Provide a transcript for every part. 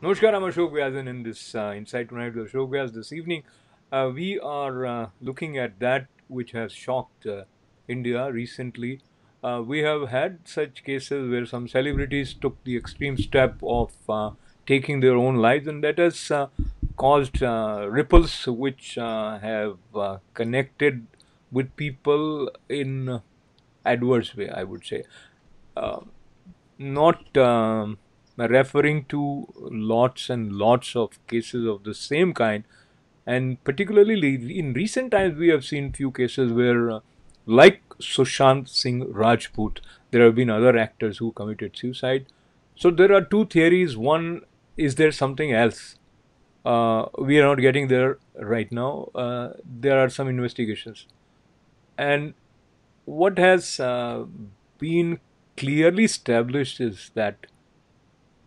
Namaskar, I'm Ashok Vyas, and in this Insight Tonight with Ashok Vyas this evening, we are looking at that which has shocked India recently. We have had such cases where some celebrities took the extreme step of taking their own lives, and that has caused ripples which have connected with people in adverse way, I would say. Uh, Not referring to lots and lots of cases of the same kind, and particularly in recent times we have seen few cases where like Sushant Singh Rajput, there have been other actors who committed suicide. So there are two theories. One, is there something else? We are not getting there right now. There are some investigations, and what has been clearly established is that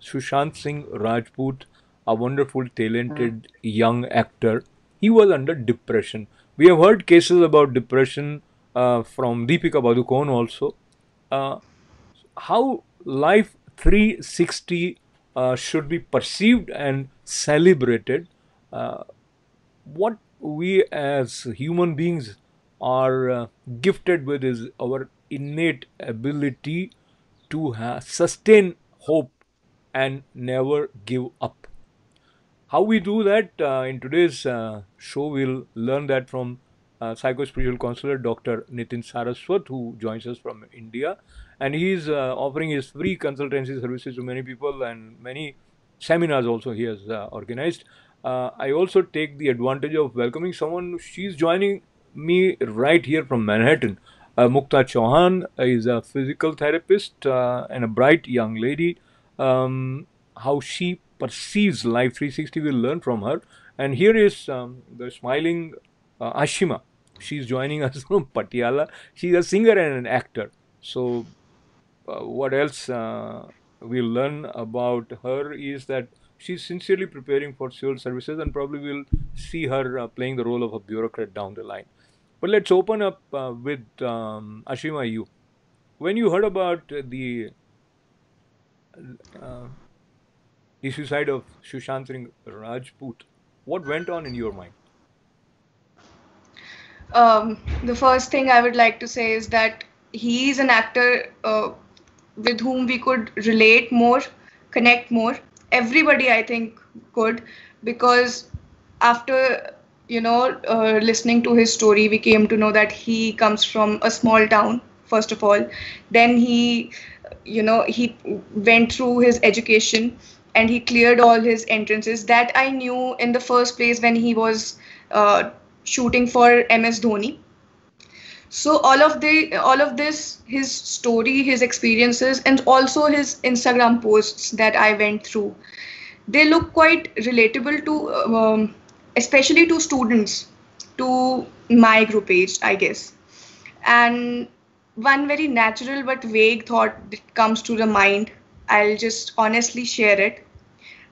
Sushant Singh Rajput, a wonderful, talented young actor, he was under depression. We have heard cases about depression from Deepika Padukone also. Uh, how life 360 should be perceived and celebrated. Uh, what we as human beings are gifted with is our innate ability to sustain hope and never give up. How we do that in today's show, we'll learn that from psycho-spiritual counselor Dr. Nitin Saraswat, who joins us from India, and he's offering his free consultancy services to many people, and many seminars also he has organized. I also take the advantage of welcoming someone. She's joining me right here from Manhattan. Mukta Chauhan is a physical therapist and a bright young lady. How she perceives life 360, we'll learn from her. And here is the smiling Ashima. She's joining us from Patiala. She's a singer and an actor. So what else we'll learn about her is that she's sincerely preparing for civil services, and probably we'll see her playing the role of a bureaucrat down the line. But let's open up with Ashima. You, when you heard about uh, the suicide of Sushant Singh Rajput, what went on in your mind? The first thing I would like to say is that he's an actor with whom we could relate more, connect more. Everybody, I think, could, because after listening to his story, we came to know that he comes from a small town. First of all, then he went through his education and he cleared all his entrances. That I knew in the first place when he was shooting for MS Dhoni. So all of this, his story, his experiences, and also his Instagram posts that I went through, they look quite relatable to, especially to students, to my group age, I guess. And one very natural but vague thought that comes to the mind, I'll just honestly share it.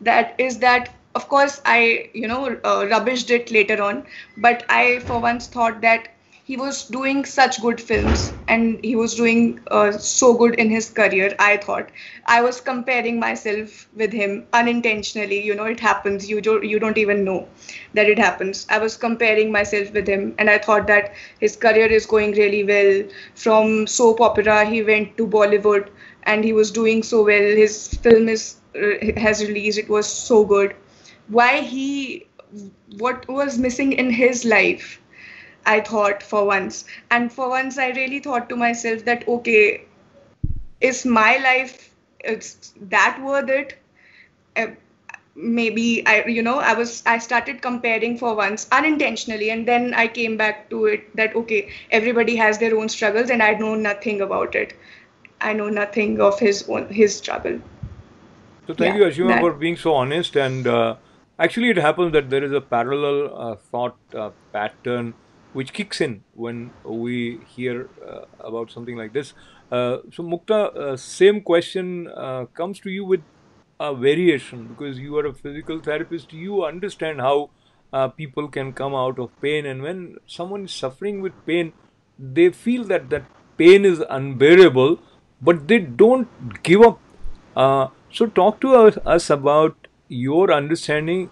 That is that, of course, I rubbished it later on, but I for once thought that he was doing such good films and he was doing so good in his career. I thought I was comparing myself with him unintentionally. It happens. You don't even know that it happens. I was comparing myself with him, and I thought that his career is going really well. From soap opera he went to Bollywood and he was doing so well. His film is has released. It was so good. Why he What was missing in his life, I thought for once. And for once I really thought to myself that, okay, is my life, it's that worth it? uh, Maybe I started comparing for once unintentionally, and then I came back to it that, okay, everybody has their own struggles and I know nothing about it. I know nothing of his struggle. So thank Yeah, you, Ashima, that. for being so honest. And actually, it happens that there is a parallel thought pattern which kicks in when we hear about something like this. So, Mukta, same question comes to you with a variation, because you are a physical therapist. You understand how people can come out of pain, and when someone is suffering with pain, they feel that that pain is unbearable, but they don't give up. So talk to us about your understanding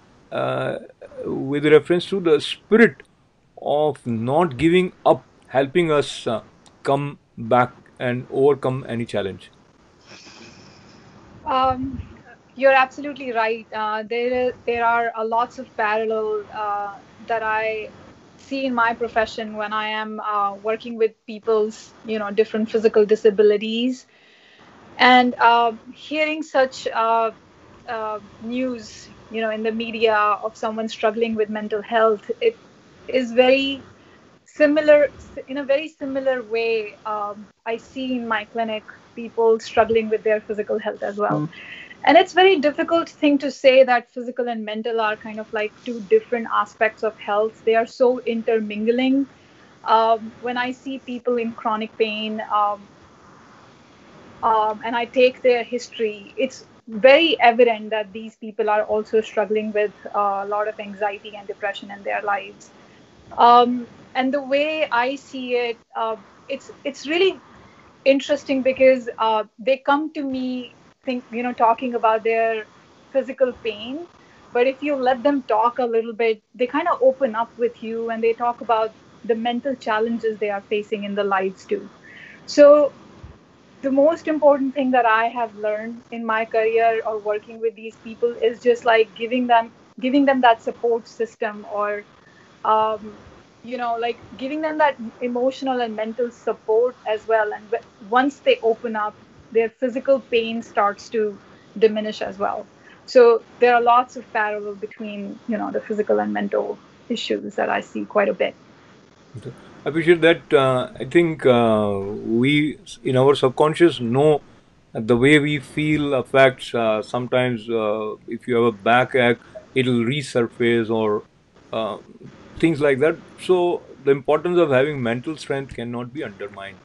with reference to the spirit of not giving up, helping us come back and overcome any challenge. Um, you're absolutely right. There are lots of parallel that I see in my profession when I am working with people's, different physical disabilities, and hearing such news, in the media of someone struggling with mental health. It is very similar, in a very similar way. I see in my clinic people struggling with their physical health as well. And it's very difficult thing to say that physical and mental are kind of like two different aspects of health. They are so intermingling. When I see people in chronic pain, and I take their history, it's very evident that these people are also struggling with a lot of anxiety and depression in their lives. And the way I see it, it's really interesting because they come to me, talking about their physical pain. But if you let them talk a little bit, they kind of open up with you and they talk about the mental challenges they are facing in their lives too. So the most important thing that I have learned in my career or working with these people is just like giving them that support system, or um, like giving them that emotional and mental support as well. And once they open up, their physical pain starts to diminish as well. So there are lots of parallel between the physical and mental issues that I see quite a bit. I appreciate that. I think we, in our subconscious, know the way we feel affects. Sometimes, if you have a backache, it'll resurface or uh, things like that. So, the importance of having mental strength cannot be undermined.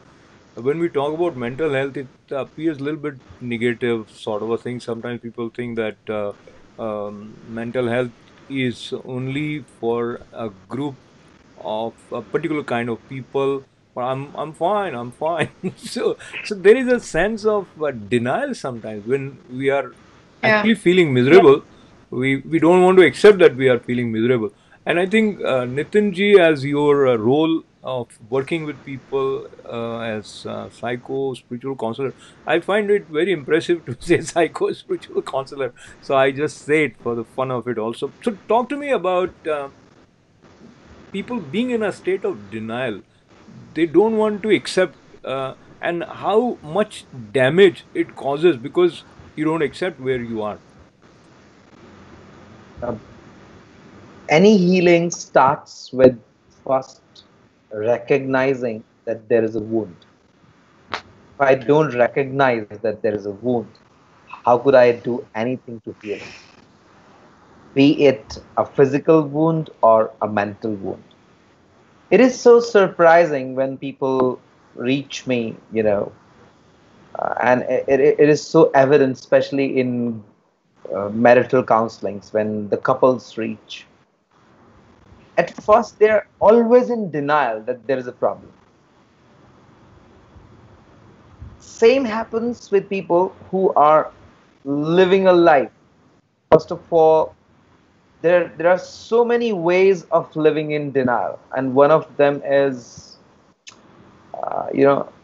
When we talk about mental health, it appears a little bit negative, sort of a thing. Sometimes people think that mental health is only for a group of a particular kind of people. But I'm fine, I'm fine. So there is a sense of denial sometimes when we are Yeah. actually feeling Yeah. miserable. We don't want to accept that we are feeling miserable. And I think Nitin ji, as your role of working with people as psycho spiritual counselor, I find it very impressive to say psycho spiritual counselor. So I just say it for the fun of it also. So talk to me about people being in a state of denial. They don't want to accept, and how much damage it causes because you don't accept where you are. Uh, any healing starts with first recognizing that there is a wound. If I don't recognize that there is a wound, how could I do anything to heal it? Be it a physical wound or a mental wound. It is so surprising when people reach me, and it is so evident, especially in marital counselings, when the couples reach. At first, they're always in denial that there is a problem. Same happens with people who are living a life. First of all, there are so many ways of living in denial, and one of them is,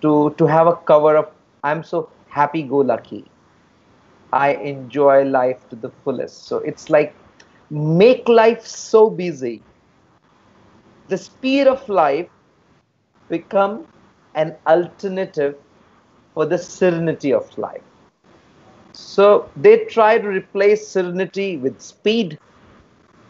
to have a cover of I'm so happy-go-lucky. I enjoy life to the fullest. So it's like make life so busy. The speed of life become an alternative for the serenity of life. So they try to replace serenity with speed.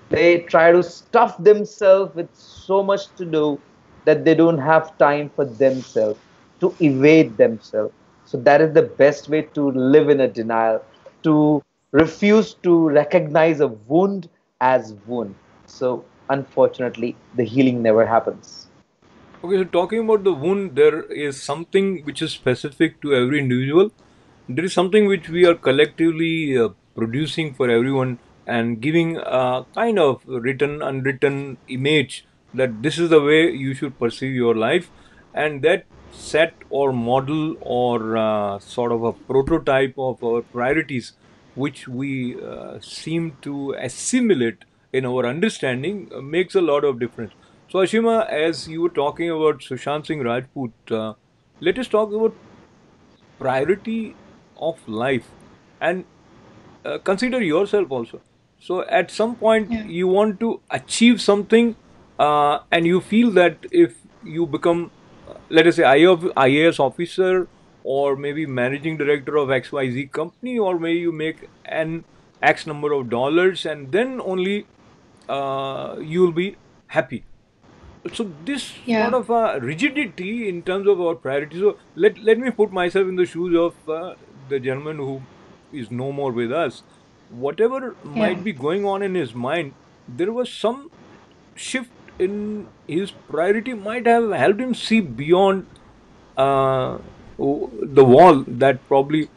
They try to stuff themselves with so much to do that they don't have time for themselves, to evade themselves. So that is the best way to live in a denial, to refuse to recognize a wound as wound. So unfortunately, the healing never happens. Okay, so talking about the wound, there is something which is specific to every individual. There is something which we are collectively producing for everyone and giving a kind of written, unwritten image that this is the way you should perceive your life. And that set or model or sort of a prototype of our priorities which we seem to assimilate in our understanding makes a lot of difference. So, Ashima, as you were talking about Sushant Singh Rajput, let us talk about priority of life, and consider yourself also. So at some point Yeah. you want to achieve something, and you feel that if you become, let us say, IAS officer, or maybe managing director of XYZ company, or maybe you make an X number of dollars, and then only you'll be happy. So this Yeah. sort of rigidity in terms of our priorities. So let me put myself in the shoes of the gentleman who is no more with us. Whatever Yeah. might be going on in his mind, there was some shift in his priority might have helped him see beyond the wall that probably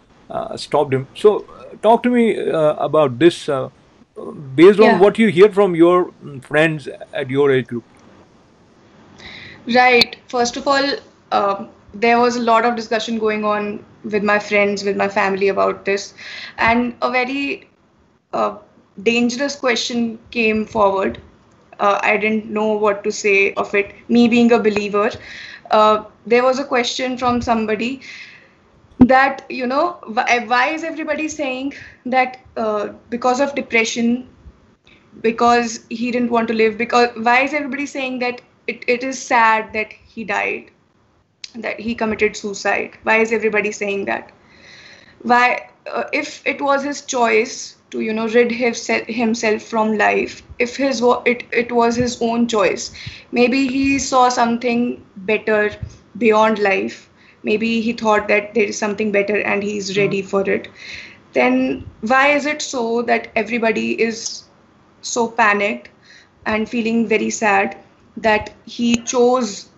stopped him. So talk to me about this, based on Yeah. what you hear from your friends at your age group. Right. First of all, there was a lot of discussion going on with my friends, with my family about this, and a very dangerous question came forward. I didn't know what to say of it. Me being a believer, there was a question from somebody that, why is everybody saying that because of depression, because he didn't want to live, because why is everybody saying that it is sad that he died, that he committed suicide? Why is everybody saying that? Why, if it was his choice to, rid himself from life, if it was his own choice, maybe he saw something better beyond life, maybe he thought that there is something better and he's ready for it, then why is it so that everybody is so panicked and feeling very sad that he chose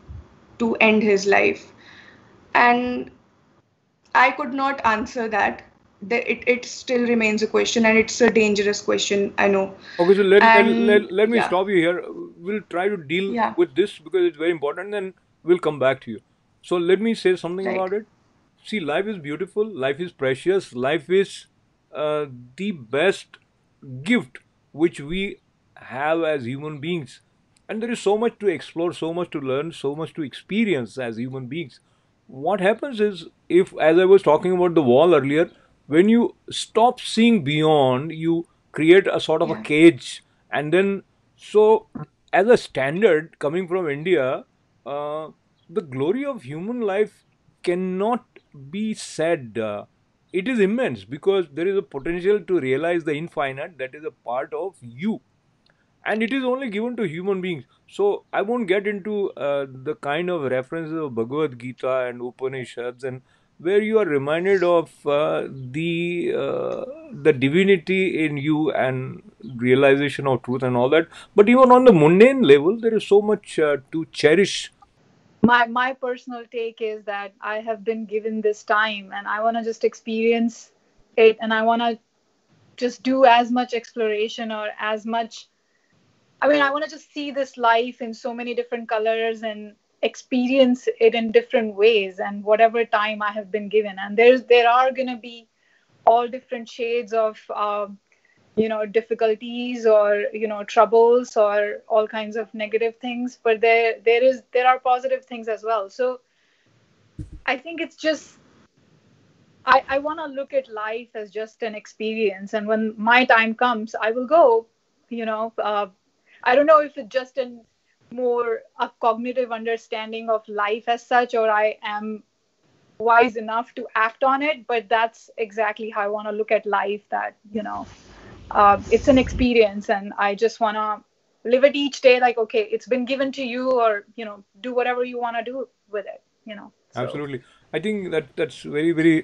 to end his life? And I could not answer that. It still remains a question, and it's a dangerous question, I know. Okay, so And let me yeah, stop you here. We'll try to deal yeah, with this because it's very important, and we'll come back to you. So let me say something right, about it. See, life is beautiful, life is precious, life is uh, the best gift which we have as human beings. And there is so much to explore, so much to learn, so much to experience as human beings. What happens is, if, as I was talking about the wall earlier, when you stop seeing beyond, you create a sort of a yeah, cage. And then, so as a standard coming from India, uh, the glory of human life cannot be said. It is immense because there is a potential to realize the infinite that is a part of you, and it is only given to human beings. So I won't get into the kind of references of Bhagavad Gita and Upanishads, and where you are reminded of the divinity in you and realization of truth and all that. But even on the mundane level, there is so much to cherish. My personal take is that I have been given this time and I want to just experience it, and I want to just do as much exploration or as much. I mean, I want to just see this life in so many different colors and experience it in different ways, and whatever time I have been given. And there are going to be all different shades of difficulties, or troubles, or all kinds of negative things, but there are positive things as well. So I think it's just, I want to look at life as just an experience, and when my time comes, I will go. You know, I don't know if it's just more a cognitive understanding of life as such, or I am wise enough to act on it, but that's exactly how I want to look at life. That it's an experience, and I just want to live it each day like, okay, it's been given to you, or do whatever you want to do with it. So. Absolutely. I think that that's very, very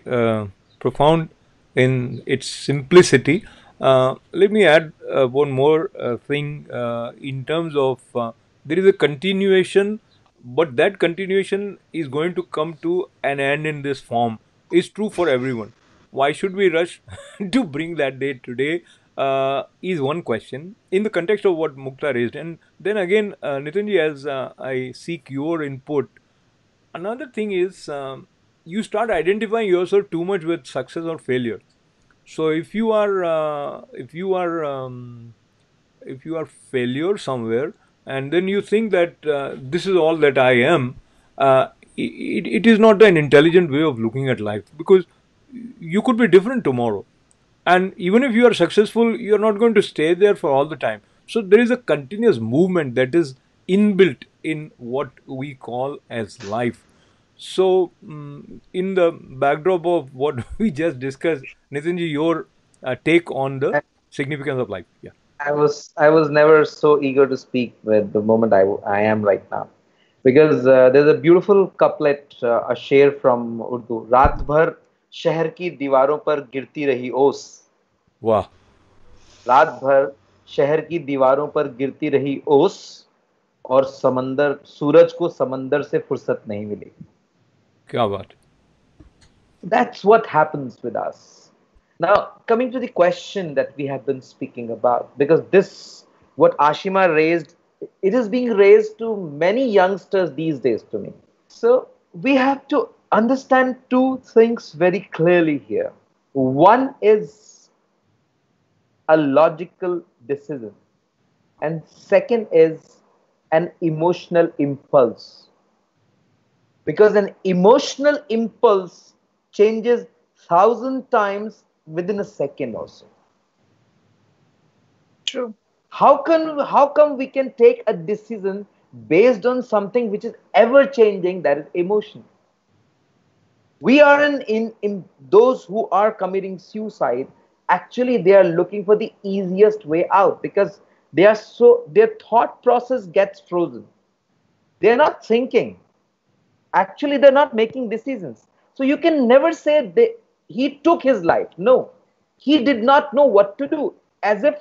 profound in its simplicity. Let me add one more thing in terms of there is a continuation, but that continuation is going to come to an end in this form. Is true for everyone. Why should we rush to bring that day today? Is one question in the context of what Mukta raised. And then again, Nitinji, as I seek your input, another thing is, you start identifying yourself too much with success or failure. So if you are failure somewhere, and then you think that this is all that I am, it is not an intelligent way of looking at life, because you could be different tomorrow, and even if you are successful, you are not going to stay there for all the time. So there is a continuous movement that is inbuilt in what we call as life. So in the backdrop of what we just discussed, Nitinji, your take on the I, significance of life. Yeah. I was never so eager to speak with the moment I am right now, because there's a beautiful couplet, a शेर from Urdu. रात भर शहर की दीवारों पर गिरती रही ओस. Wow. रात भर शहर की दीवारों पर गिरती रही ओस, और समंदर सूरज को समंदर से फुर्सत नहीं मिली. क्या बात. That's what happens with us. Now, coming to the question that we have been speaking about, because this, what Ashima raised, it is being raised to many youngsters these days to me. So, we have to understand two things very clearly here. One is a logical decision, and second is an emotional impulse. Because an emotional impulse changes 1,000 times within a second or so. True. How come we can take a decision based on something which is ever changing, that is emotion? We are in those who are committing suicide, actually they are looking for the easiest way out, because their thought process gets frozen. They're not thinking. Actually, they're not making decisions. So you can never say he took his life. No, he did not know what to do, as if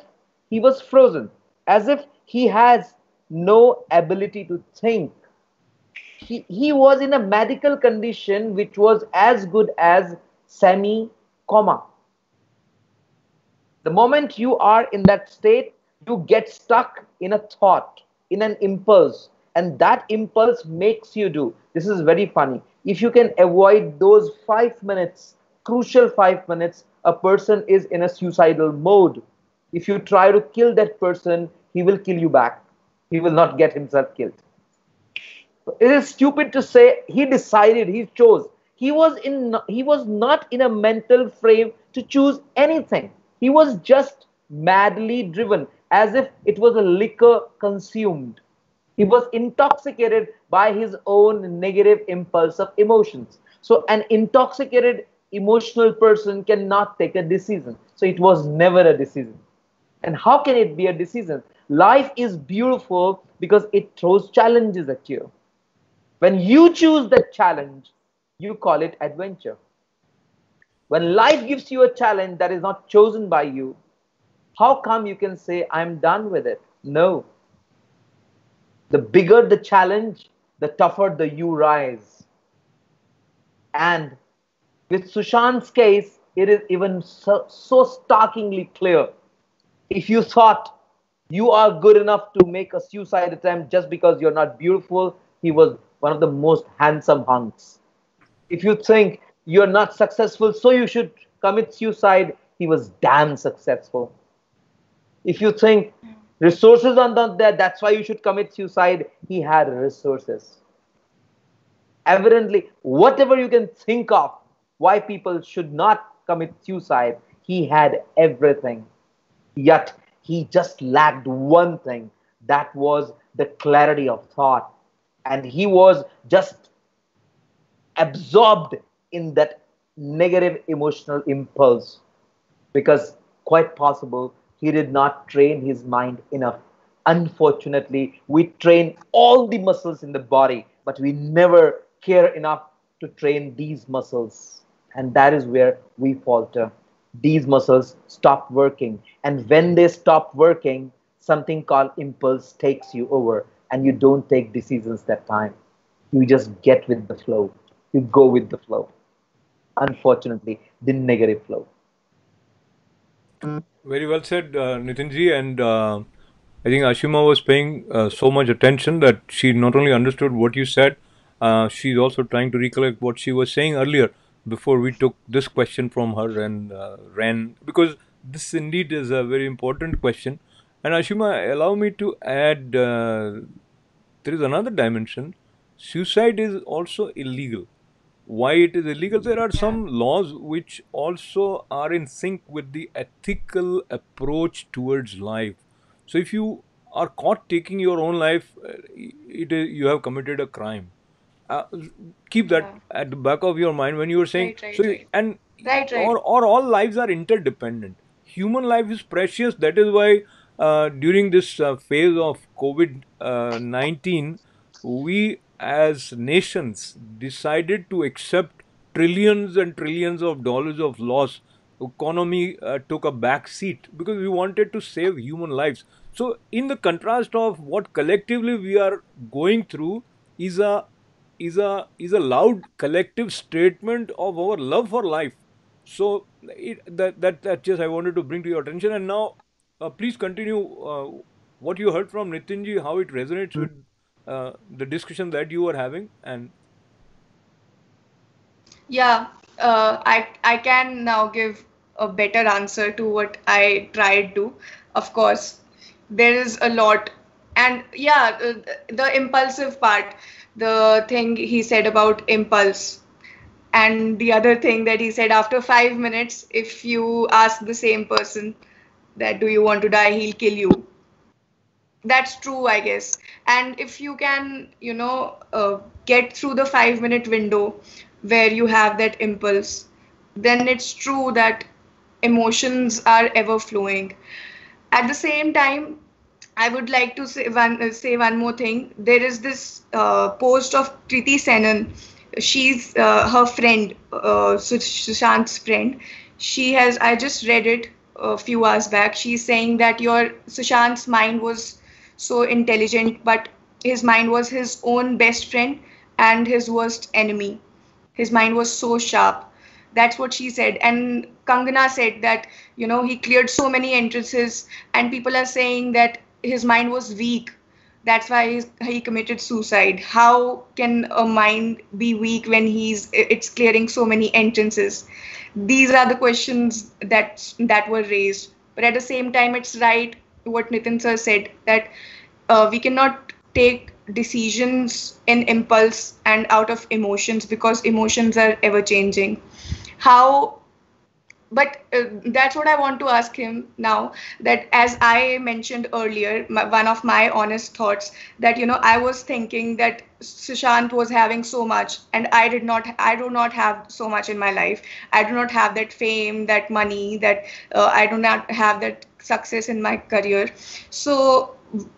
he was frozen, as if he has no ability to think. He was in a medical condition which was as good as semi coma. The moment you are in that state, you get stuck in a thought, in an impulse, and that impulse makes you do. This is very funny. If you can avoid those 5 minutes, crucial 5 minutes, a person is in a suicidal mode. If you try to kill that person, he will kill you back. He will not get himself killed. It is stupid to say he decided, he chose. He was not in a mental frame to choose anything. He was just madly driven, as if it was a liquor consumed. He was intoxicated by his own negative impulse of emotions. So an intoxicated emotional person cannot take a decision. So it was never a decision. And how can it be a decision? Life is beautiful because it throws challenges at you. When you choose that challenge, you call it adventure. When life gives you a challenge that is not chosen by you, how come you can say, I'm done with it? No. The bigger the challenge, the tougher the you rise. And with Sushant's case, it is even so starkly clear. If you thought you are good enough to make a suicide attempt just because you're not beautiful, he was one of the most handsome hunks. If you think you're not successful, so you should commit suicide, he was damn successful. If you think resources are not there, that's why you should commit suicide, he had resources. Evidently, whatever you can think of why people should not commit suicide, he had everything. Yet he just lacked one thing, that was the clarity of thought. And he was just absorbed in that negative emotional impulse, because quite possible he did not train his mind enough. Unfortunately, we train all the muscles in the body, but we never care enough to train these muscles. And that is where we falter. These muscles stop working. And when they stop working, something called impulse takes you over, and you don't take decisions that time. You just get with the flow. You go with the flow. Unfortunately, the negative flow. Very well said, Nitinji. And I think Ashima was paying so much attention that she not only understood what you said, she's also trying to recollect what she was saying earlier. before we took this question from her and ran, because this indeed is a very important question. And Ashima, allow me to add, there is another dimension. Suicide is also illegal. Why it is illegal? There are Yeah. some laws which also are in sync with the ethical approach towards life. So if you are caught taking your own life, you have committed a crime. uh, Keep that Yeah. at the back of your mind when you are saying Right, so. right, right. And Right, right. or all lives are interdependent. Human life is precious. That is why during this phase of COVID-19, we as nations decided to accept trillions and trillions of dollars of loss. Economy took a back seat because we wanted to save human lives. So in the contrast of what collectively we are going through is a loud collective statement of our love for life. So that just I wanted to bring to your attention. And now, please continue what you heard from Nitinji, how it resonates with the discussion that you were having. And Yeah, I can now give a better answer to what I tried to. Of course, there is a lot, and yeah, the impulsive part, the thing he said about impulse, and the other thing that he said after 5 minutes, if you ask the same person that do you want to die, he'll kill you. That's true, I guess. And if you can, get through the 5 minute window where you have that impulse, then it's true that emotions are ever flowing. At the same time, I would like to say one more thing. There is this post of Kriti Senan. She's her friend, Sushant's friend. She has. I just read it a few hours back. She's saying that your Sushant's mind was so intelligent, but his mind was his own best friend and his worst enemy. His mind was so sharp. That's what she said. And Kangana said that, he cleared so many entrances, and people are saying that his mind was weak. That's why he committed suicide. How can a mind be weak when it's clearing so many entrances? These are the questions that were raised. But at the same time, it's right what Nitin sir said, that we cannot take decisions in impulse and out of emotions, because emotions are ever changing. How But that's what I want to ask him now, that as I mentioned earlier, one of my honest thoughts, that I was thinking that Sushant was having so much, and I do not have so much in my life. I do not have that fame, that money, that I do not have that success in my career. So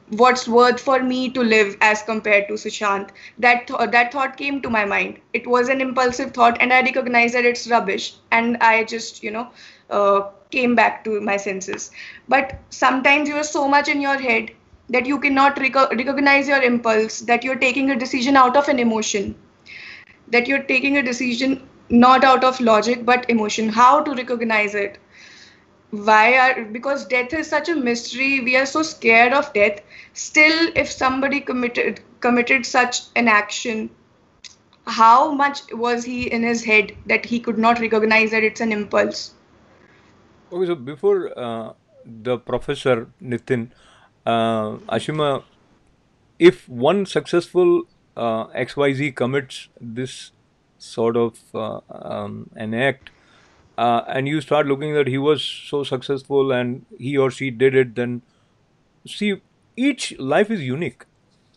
what's worth for me to live as compared to Sushant? That thought came to my mind. It was an impulsive thought, and I recognized that it's rubbish, and I just came back to my senses. But sometimes you are so much in your head that you cannot recognize your impulse, that you're taking a decision out of an emotion, that you're taking a decision not out of logic but emotion. How to recognize it? Because death is such a mystery, we are so scared of death. Still, if somebody committed such an action, how much was he in his head that he could not recognize that it's an impulse? okay, so before the professor Nitin, Ashima, if one successful XYZ commits this sort of an act, and you start looking that he was so successful and he or she did it, then see, each life is unique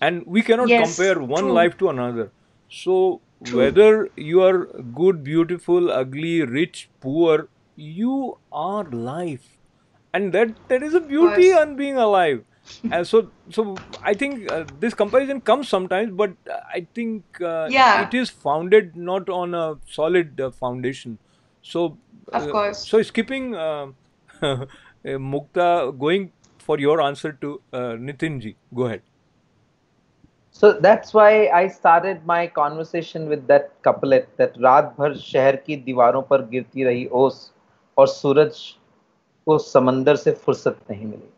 and we cannot Yes, compare one true, life to another. So true. whether you are good, beautiful, ugly, rich, poor, you are life, and that there is a Of beauty course. on being alive. And so I think this comparison comes sometimes, but I think Yeah, it is founded not on a solid foundation. So of course. so skipping Mukta, going for your answer to Nitinji, go ahead. So that's why I started my conversation with that couplet that रात भर शहर की दीवारों पर गिरती रही ओस और सूरज को समंदर से फुर्सत नहीं मिली.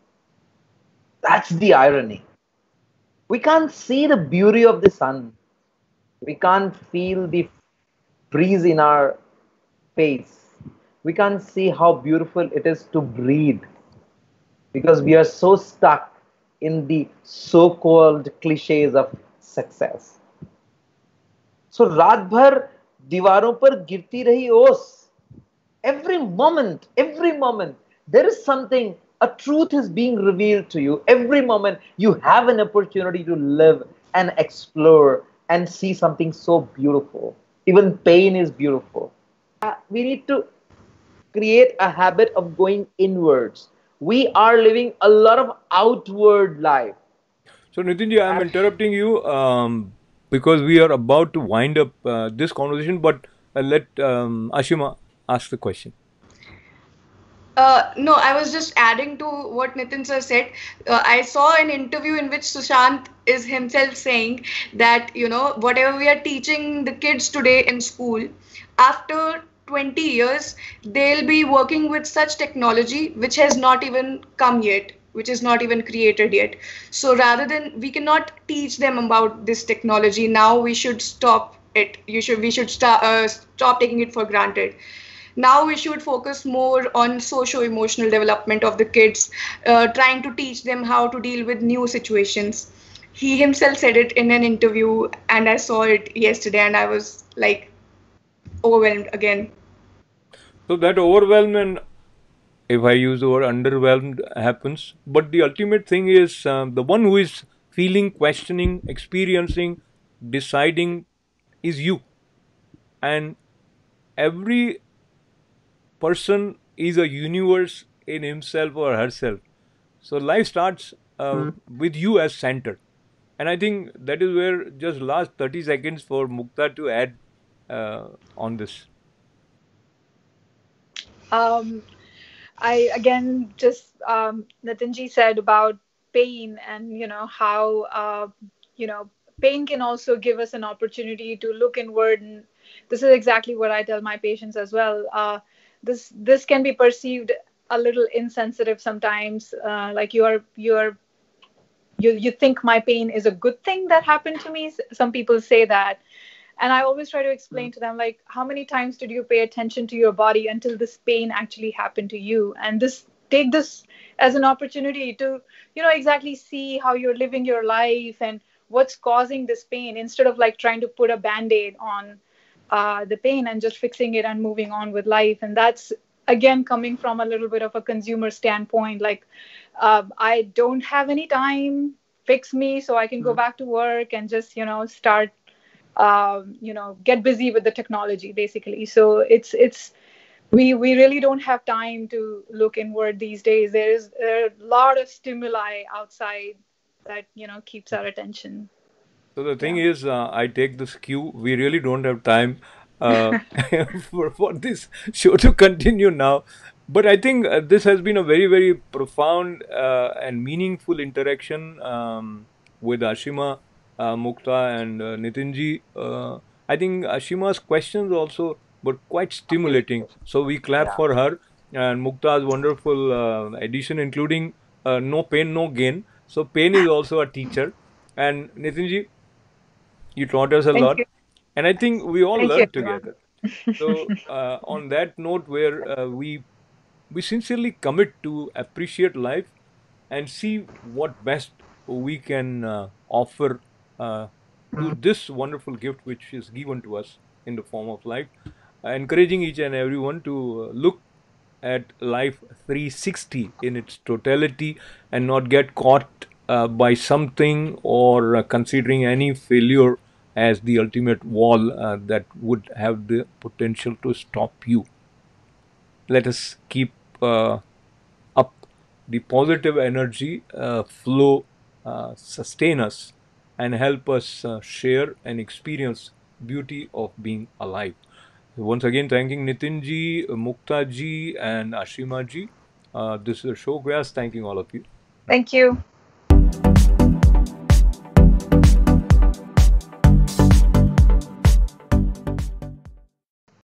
That's the irony. We can't see the beauty of the sun. We can't feel the breeze in our face. We can't see how beautiful it is to breathe because we are so stuck in the so called cliches of success. So रात भर दीवारों पर गिरती रही ओस. Every moment, there is something, a truth is being revealed to you. Every moment, you have an opportunity to live and explore and see something so beautiful. Even pain is beautiful. We need to create a habit of going inwards. We are living a lot of outward life. So, Nitinji, I'm interrupting you because we are about to wind up this conversation, but let Ashima ask the question. No, I was just adding to what Nitin sir said. I saw an interview in which Sushant is himself saying that, whatever we are teaching the kids today in school, after 20 years, they'll be working with such technology which has not even come yet, which is not even created yet. So rather than, we cannot teach them about this technology now, we should stop it. We should stop taking it for granted. Now we should focus more on socio-emotional development of the kids, trying to teach them how to deal with new situations. He himself said it in an interview, and I saw it yesterday, and I was like overwhelmed again. So, that overwhelm and if I use the word underwhelmed happens, but the ultimate thing is the one who is feeling, questioning, experiencing, deciding is you. And every person is a universe in himself or herself. So life starts with you as center. And I think that is where just last 30 seconds for Mukta to add on this. Um, I again just Nitinji said about pain and how pain can also give us an opportunity to look inward, and this is exactly what I tell my patients as well. This can be perceived a little insensitive sometimes, like you think my pain is a good thing that happened to me. Some people say that, and I always try to explain to them, like, how many times did you pay attention to your body until this pain actually happened to you? And this take this as an opportunity to exactly see how you're living your life and what's causing this pain, instead of like trying to put a band-aid on the pain and just fixing it and moving on with life. And that's again coming from a little bit of a consumer standpoint, like, I don't have any time, fix me so I can go back to work and just start get busy with the technology basically. So it's we really don't have time to look inward these days. There are a lot of stimuli outside that keeps our attention. So the thing Yeah. is, I take this cue. We really don't have time uh, for this show to continue now. But I think this has been a very, very profound and meaningful interaction with Ashima, Mukta, and Nitinji. I think Ashima's questions also were quite stimulating. So we clap Yeah. for her and Mukta's wonderful addition, including no pain, no gain. So pain is also a teacher. And Nitinji, you taught us a Thank lot, you. and I think we all Thank you, learned everyone. together. So, on that note, where we sincerely commit to appreciate life and see what best we can offer to this wonderful gift which is given to us in the form of life, encouraging each and everyone to look at life 360 in its totality and not get caught by something or considering any failure as the ultimate wall that would have the potential to stop you. Let us keep up the positive energy flow, sustain us, and help us share and experience beauty of being alive. Once again, thanking Nitin ji, Mukta ji, and Ashima ji. This is Showgrass, thanking all of you. Thank you.